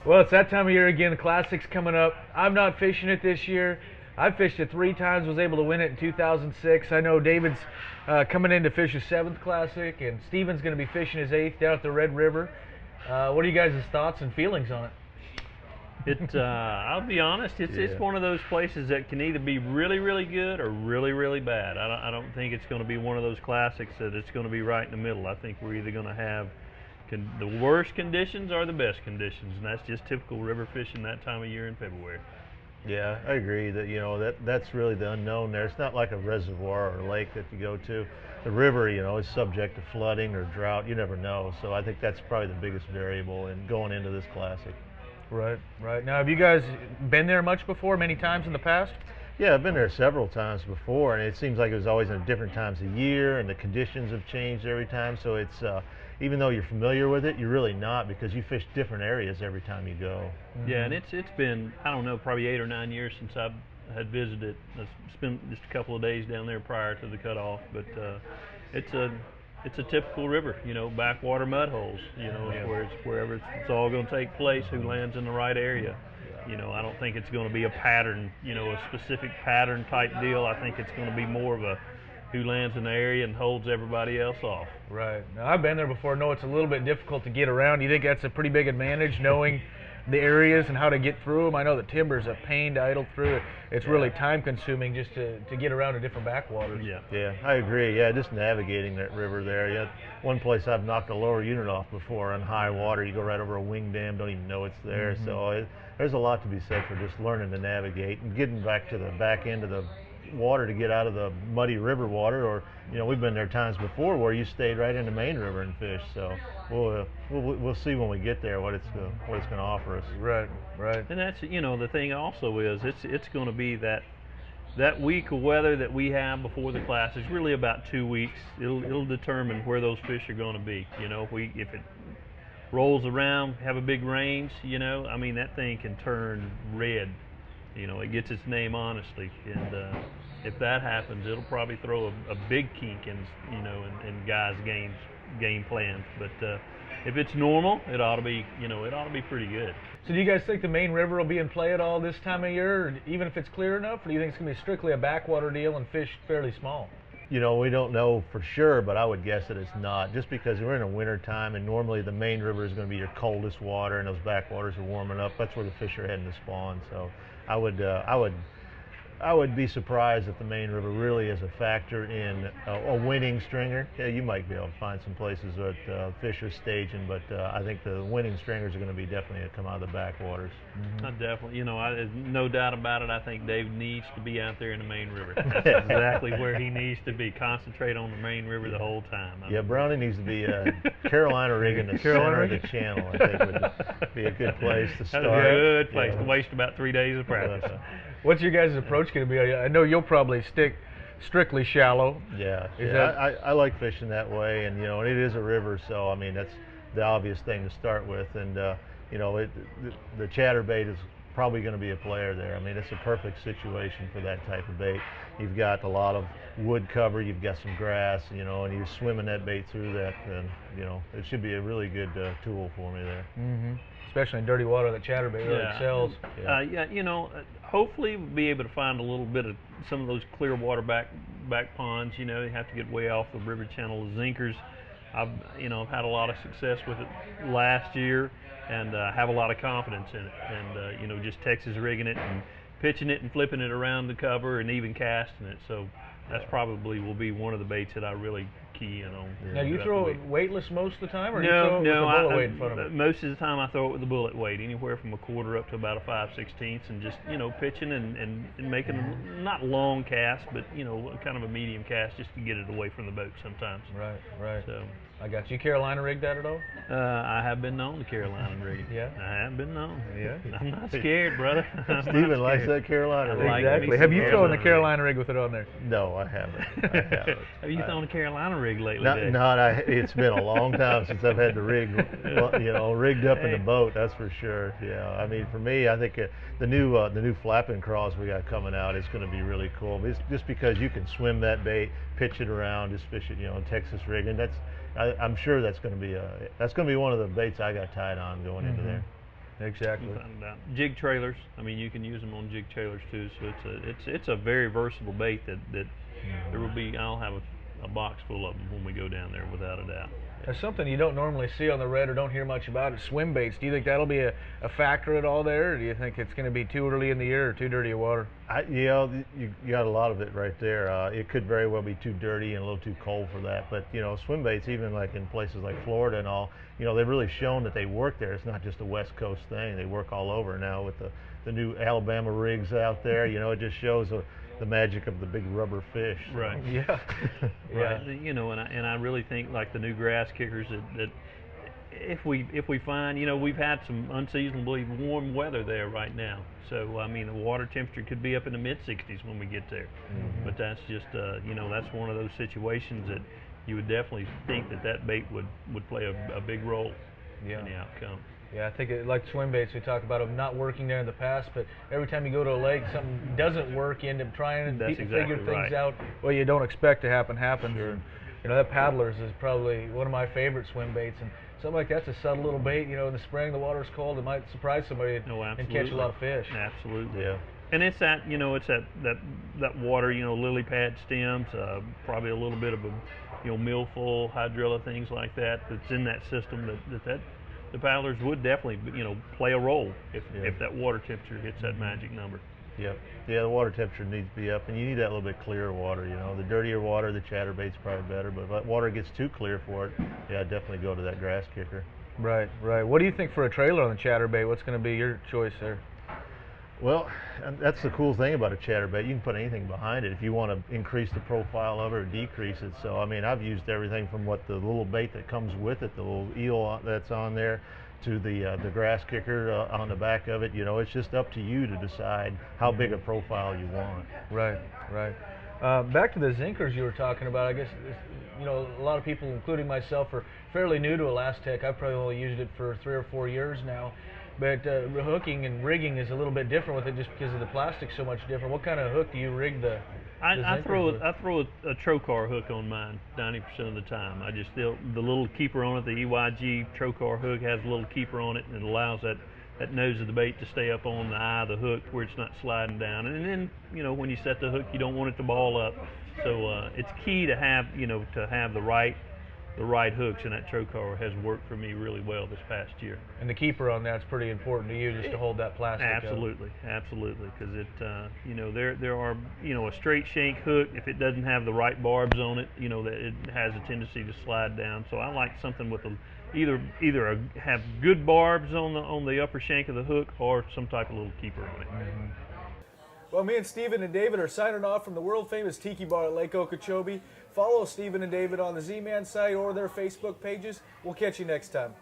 Well, it's that time of year again. The Classic's coming up. I'm not fishing it this year. I've fished it 3 times, was able to win it in 2006. I know David's coming in to fish his 7th Classic, and Steven's going to be fishing his 8th down at the Red River. What are you guys' thoughts and feelings on it? I'll be honest, it's one of those places that can either be really, really good or really, really bad. I don't think it's going to be one of those classics that it's going to be right in the middle. I think we're either going to have the worst conditions or the best conditions, and that's just typical river fishing that time of year in February. Yeah, I agree that that's really the unknown there. It's not like a reservoir or a lake that you go to. The river, is subject to flooding or drought. You never know. So I think that's probably the biggest variable in going into this Classic. Right, right. Now, have you guys been there much before, many times in the past? Yeah, I've been there several times before, and it seems like it was always at different times of year, and the conditions have changed every time. So it's even though you're familiar with it, you're really not, because you fish different areas every time you go. Yeah, and it's been, I don't know, probably 8 or 9 years since I had visited. I spent just a couple of days down there prior to the cutoff, but it's a typical river, backwater mud holes, where it's wherever it's all going to take place, who lands in the right area. I don't think it's going to be a pattern, a specific pattern type deal. I think it's going to be more of a who lands in the area and holds everybody else off. Right. Now, I've been there before. Know it's a little bit difficult to get around. Do you think that's a pretty big advantage, knowing the areas and how to get through them? I know the timber's a pain to idle through. It's really time consuming just to get around to different backwaters. Yeah, I agree. Yeah, just navigating that river there. Yeah, one place I've knocked a lower unit off before on high water. You go right over a wing dam, don't even know it's there. So there's a lot to be said for just learning to navigate and getting back to the back end of the water to get out of the muddy river water. Or we've been there times before where you stayed right in the main river and fished. So we'll see when we get there what it's going to offer us. Right. And that's the thing also is it's going to be that week of weather that we have before the class is really about 2 weeks. It'll determine where those fish are going to be. If it rolls around, have a big range, that thing can turn red. It gets its name honestly, and if that happens, it'll probably throw a big kink in guys' game plans. But if it's normal, it ought to be pretty good. So do you guys think the main river will be in play at all this time of year, or even if it's clear enough, or do you think it's going to be strictly a backwater deal and fish fairly small? We don't know for sure, but I would guess that it's not, just because we're in a winter time, and normally the main river is going to be your coldest water, and those backwaters are warming up. That's where the fish are heading to spawn. So I would be surprised if the main river really is a factor in a winning stringer. Yeah, you might be able to find some places that fish are staging, but I think the winning stringers are going to be definitely come out of the backwaters. I definitely, no doubt about it. I think Dave needs to be out there in the main river. That's exactly where he needs to be. Concentrate on the main river the whole time. Yeah, Brownie needs to be Carolina rig in the center of the channel. I think would be a good place to start. That's a good place to waste about 3 days of practice. What's your guys' approach going to be? I know you'll probably stick strictly shallow. I like fishing that way, and and it is a river, so I mean that's the obvious thing to start with, and the chatterbait is probably going to be a player there. I mean, it's a perfect situation for that type of bait. You've got a lot of wood cover, you've got some grass, and you're swimming that bait through that, and it should be a really good tool for me there. Especially in dirty water, that chatterbait really excels. Hopefully we'll be able to find a little bit of some of those clear water back ponds. You have to get way off the river channel. The zinkers, I've had a lot of success with it last year, and have a lot of confidence in it. And just Texas rigging it and pitching it and flipping it around the cover and even casting it. So that's probably will be one of the baits that I really key in on. Now, you throw it weightless most of the time, or no, you throw it with no, a bullet weight in front of it? Most of the time I throw it with a bullet weight, anywhere from a quarter up to about a 5/16, and just pitching and making not long casts, but kind of a medium cast just to get it away from the boat sometimes. Right. So I got you. Carolina rigged that at all? I have been known to Carolina rig. Yeah. I have been known. Yeah. I'm not scared, brother. Steven likes that Carolina rig. Exactly. Have you thrown the Carolina rig with it on there? No, I haven't. Have you thrown a Carolina rig lately? It's been a long time since I've had the rig, rigged up in the boat. That's for sure. Yeah. I mean, for me, I think the new flapping craws we got coming out is going to be really cool. It's just because you can swim that bait, pitch it around, just fish it, in Texas rigging. I'm sure that's going to be one of the baits I got tied on going into there. Exactly. Without a doubt. Jig trailers. I mean, you can use them on jig trailers too. So it's a very versatile bait that there will be. I'll have a box full of them when we go down there, without a doubt. There's something you don't normally see on the red or don't hear much about is swim baits. Do you think that'll be a factor at all there, or do you think it's going to be too early in the year or too dirty a water? You got a lot of it right there. It could very well be too dirty and a little too cold for that. But swim baits, even like in places like Florida and all, they've really shown that they work there. It's not just a West Coast thing. They work all over now with the new Alabama rigs out there. It just shows the magic of the big rubber fish. So. Right. Yeah. Right. And I really think like the new grass kickers that if we find, we've had some unseasonably warm weather there right now. So I mean, the water temperature could be up in the mid-60s when we get there. But that's just that's one of those situations that you would definitely think that bait would play a big role in the outcome. Yeah, I think like swim baits, we talk about them not working there in the past, but every time you go to a lake, something doesn't work, you end up trying to figure things out. Well, you don't expect to happen happens. Sure. And, that paddlers is probably one of my favorite swim baits, and something like that's a subtle little bait. In the spring, the water's cold, it might surprise somebody and catch a lot of fish. Absolutely. Yeah. And it's that that water, lily pad stems, probably a little bit of a millful, hydrilla, things like that. That's in that system that the paddlers would definitely play a role if that water temperature hits that magic number. Yep. Yeah, the water temperature needs to be up, and you need that little bit clearer water. The dirtier water, the chatterbait's probably better, but if that water gets too clear for it, yeah, definitely go to that grass kicker. Right. What do you think for a trailer on the chatterbait? What's going to be your choice there? Well, that's the cool thing about a chatterbait. You can put anything behind it if you want to increase the profile of it or decrease it. So, I mean, I've used everything from what the little bait that comes with it, the little eel that's on there, to the grass kicker on the back of it. It's just up to you to decide how big a profile you want. Right. Back to the zinkers you were talking about. I guess a lot of people, including myself, are fairly new to Elastec. I've probably only used it for 3 or 4 years now. But hooking and rigging is a little bit different with it, just because of the plastic's so much different. What kind of hook do you rig the I throw a trocar hook on mine 90% of the time. I just the little keeper on it, the EYG trocar hook has a little keeper on it, and it allows that nose of the bait to stay up on the eye of the hook where it's not sliding down. And then when you set the hook, you don't want it to ball up. So it's key to have the right hooks, and that trocar has worked for me really well this past year. And the keeper on that's pretty important to you, just to hold that plastic absolutely up. Because it there are a straight shank hook, if it doesn't have the right barbs on it, that it has a tendency to slide down. So I like something with have good barbs on the upper shank of the hook, or some type of little keeper on it. Well, me and Stephen and David are signing off from the world-famous Tiki Bar at Lake Okeechobee. Follow Stephen and David on the Z-Man site or their Facebook pages. We'll catch you next time.